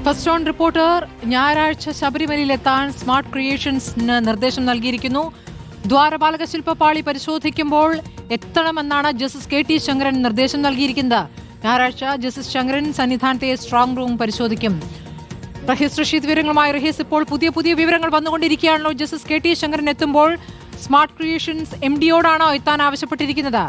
First on reporter ഞായറാഴ്ച ശബരിമലയിലെത്താൻ smart ക്രിയേഷൻസിന് നിർദ്ദേശം നൽകിയിരിക്കുന്നു. ദ്വാരപാലക ശില്പപാളി പരിശോധിക്കുമ്പോൾ എത്തണമെന്നാണ് ജസ്റ്റിസ് കെ ടി ശങ്കരൻ നിർദ്ദേശം നൽകിയിരിക്കുന്നത്. ഞായറാഴ്ച ജസ്റ്റിസ് ശങ്കരൻ സന്നിധാനത്തെ സ്ട്രോങ് റൂം പരിശോധിക്കും. റഹീസ് റഷീദ് വിവരങ്ങളുമായി. റഹീസ്, ഇപ്പോൾ പുതിയ വിവരങ്ങൾ വന്നുകൊണ്ടിരിക്കുകയാണല്ലോ. ജസ്റ്റിസ് കെ ടി ശങ്കരൻ എത്തുമ്പോൾ സ്മാർട്ട് ക്രിയേഷൻസ് MD-യോടാണോ എത്താൻ ആവശ്യപ്പെട്ടിരിക്കുന്നത്?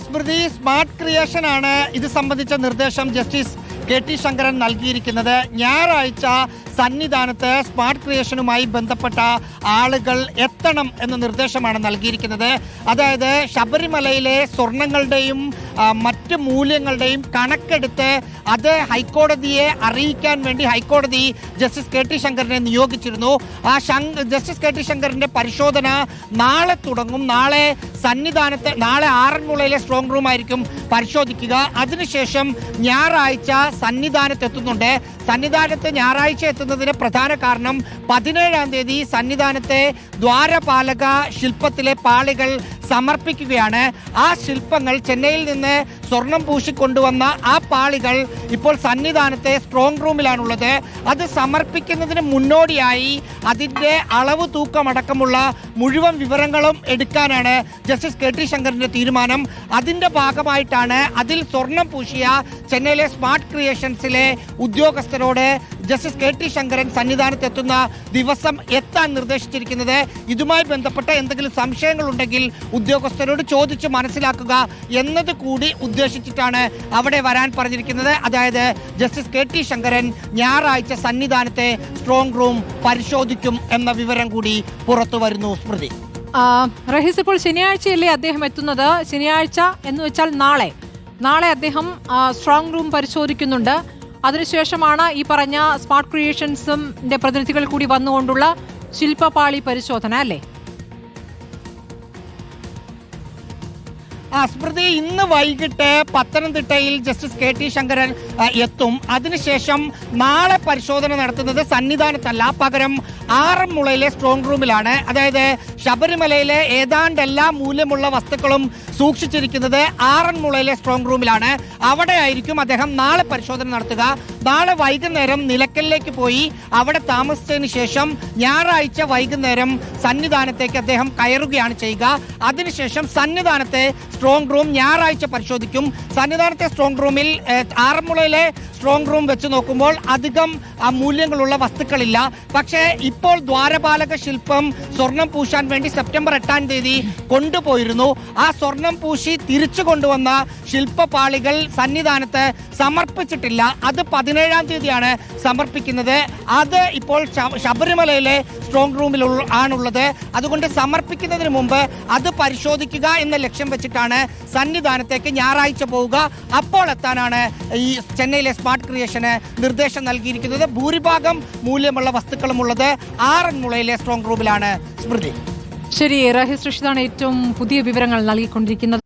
സ്മൃതി, സ്മാർട്ട് ക്രിയേഷൻ ആണ് ഇത് സംബന്ധിച്ച നിർദ്ദേശം ജസ്റ്റിസ് കെ ടി ശങ്കരൻ നൽകിയിരിക്കുന്നത്. ഞായറാഴ്ച സന്നിധാനത്ത് സ്മാർട്ട് ക്രിയേഷനുമായി ബന്ധപ്പെട്ട ആളുകൾ എത്തണം എന്ന നിർദ്ദേശമാണ് നൽകിയിരിക്കുന്നത്. അതായത് ശബരിമലയിലെ സ്വർണങ്ങളുടെയും മറ്റ് മൂല്യങ്ങളുടെയും കണക്കെടുത്ത് അത് ഹൈക്കോടതിയെ അറിയിക്കാൻ വേണ്ടി ഹൈക്കോടതി ജസ്റ്റിസ് കെ ടി ശങ്കരനെ നിയോഗിച്ചിരുന്നു. ജസ്റ്റിസ് കെ ടി ശങ്കരൻ്റെ പരിശോധന നാളെ തുടങ്ങും. നാളെ സന്നിധാനത്ത്, നാളെ ആറന്മുളയിലെ സ്ട്രോങ് റൂം ആയിരിക്കും പരിശോധിക്കുക. അതിനുശേഷം ഞായറാഴ്ച സന്നിധാനത്ത് എത്തുന്നുണ്ട്. സന്നിധാനത്ത് ഞായറാഴ്ച എത്തുന്നതിന് പ്രധാന കാരണം 17-ാം തീയതി സന്നിധാനത്തെ ദ്വാരപാലക ശില്പത്തിലെ പാളികൾ സമർപ്പിക്കുകയാണ്. ആ ശില്പങ്ങൾ ചെന്നൈയിൽ നിന്ന് സ്വർണം പൂശിക്കൊണ്ടുവന്ന ആ പാളികൾ ഇപ്പോൾ സന്നിധാനത്തെ സ്ട്രോങ് റൂമിലാണുള്ളത്. അത് സമർപ്പിക്കുന്നതിന് മുന്നോടിയായി അതിൻ്റെ അളവ് തൂക്കമടക്കമുള്ള മുഴുവൻ വിവരങ്ങളും എടുക്കാനാണ് ജസ്റ്റിസ് കെ ടി ശങ്കരൻ്റെ തീരുമാനം. അതിൻ്റെ ഭാഗമായിട്ടാണ് അതിൽ സ്വർണം പൂശിയ ചെന്നൈയിലെ സ്മാർട്ട് ക്രിയേഷൻസിലെ ഉദ്യോഗസ്ഥരോട് ജസ്റ്റിസ് കെ ടി ശങ്കരൻ സന്നിധാനത്ത് എത്തുന്ന ദിവസം എത്താൻ നിർദ്ദേശിച്ചിരിക്കുന്നത്. ഇതുമായി ബന്ധപ്പെട്ട എന്തെങ്കിലും സംശയങ്ങളുണ്ടെങ്കിൽ ഉദ്യോഗസ്ഥരോട് ചോദിച്ച് മനസ്സിലാക്കുക എന്നത് കൂടി ഉദ്ദേശിച്ചിട്ടാണ് അവിടെ വരാൻ പറഞ്ഞിരിക്കുന്നത്. അതായത് ജസ്റ്റിസ് കെ ടി ശങ്കരൻ ഞായറാഴ്ച സന്നിധാനത്തെ സ്ട്രോങ് റൂം പരിശോധിക്കും എന്ന വിവരം കൂടി പുറത്തു വരുന്നു. സ്മൃതി, റഹീസ്, ഇപ്പോൾ ശനിയാഴ്ചയല്ലേ അദ്ദേഹം എത്തുന്നത്? ശനിയാഴ്ച എന്ന് വെച്ചാൽ നാളെ അദ്ദേഹം സ്ട്രോങ് റൂം പരിശോധിക്കുന്നുണ്ട്. അതിനുശേഷമാണ് ഈ പറഞ്ഞ സ്മാർട്ട് ക്രിയേഷൻസിന്റെ പ്രതിനിധികൾ കൂടി വന്നുകൊണ്ടുള്ള ശില്പപാളി പരിശോധന, അല്ലേ? സ്മൃതി, ഇന്ന് വൈകിട്ട് പത്തനംതിട്ടയിൽ ജസ്റ്റിസ് കെ ടി ശങ്കരൻ എത്തും. അതിനുശേഷം നാളെ പരിശോധന നടത്തുന്നത് സന്നിധാനത്തല്ല, പകരം ആറന്മുളയിലെ സ്ട്രോങ് റൂമിലാണ്. അതായത് ശബരിമലയിലെ ഏതാണ്ട് എല്ലാ മൂല്യമുള്ള വസ്തുക്കളും സൂക്ഷിച്ചിരിക്കുന്നത് ആറന്മുളയിലെ സ്ട്രോങ് റൂമിലാണ്. അവിടെ ആയിരിക്കും അദ്ദേഹം നാളെ പരിശോധന നടത്തുക. നാളെ വൈകുന്നേരം നിലയ്ക്കലിലേക്ക് പോയി അവിടെ താമസിച്ചതിന് ശേഷം ഞായറാഴ്ച വൈകുന്നേരം സന്നിധാനത്തേക്ക് അദ്ദേഹം കയറുകയാണ് ചെയ്യുക. അതിനുശേഷം സന്നിധാനത്തെ സ്ട്രോങ് റൂം ഞായറാഴ്ച പരിശോധിക്കും. സന്നിധാനത്തെ സ്ട്രോങ് റൂമിൽ ആറന്മുളയിലെ സ്ട്രോങ് റൂം വെച്ച് നോക്കുമ്പോൾ അധികം മൂല്യങ്ങളുള്ള വസ്തുക്കളില്ല. പക്ഷേ ഇപ്പോൾ ദ്വാരപാലക ശില്പം സ്വർണം പൂശാൻ വേണ്ടി സെപ്റ്റംബർ 8-ാം തീയതി കൊണ്ടുപോയിരുന്നു. ആ സ്വർണം പൂശി തിരിച്ചു കൊണ്ടുവന്ന ശില്പപാളികൾ സന്നിധാനത്ത് സമർപ്പിച്ചിട്ടില്ല. അത് 17-ാം തീയതിയാണ് സമർപ്പിക്കുന്നത്. അത് ഇപ്പോൾ ശബരിമലയിലെ സ്ട്രോങ് റൂമിൽ ആണുള്ളത്. അതുകൊണ്ട് സമർപ്പിക്കുന്നതിന് മുമ്പ് അത് പരിശോധിക്കുക എന്ന ലക്ഷ്യം വെച്ചിട്ടാണ് സന്നിധാനത്തേക്ക് ഞായറാഴ്ച പോവുക. അപ്പോൾ എത്താനാണ് ഈ ചെന്നൈയിലെ സ്മാർട്ട് ക്രിയേഷന് നിർദ്ദേശം നൽകിയിരിക്കുന്നത്. ഭൂരിഭാഗം മൂല്യമുള്ള വസ്തുക്കളും ഉള്ളത് ആറന്മുളയിലെ സ്ട്രോങ് റൂമിലാണ്. സ്മൃതി, ശരി. റഹീസ് റഷീദാണ് ഏറ്റവും പുതിയ വിവരങ്ങൾ നൽകിക്കൊണ്ടിരിക്കുന്നത്.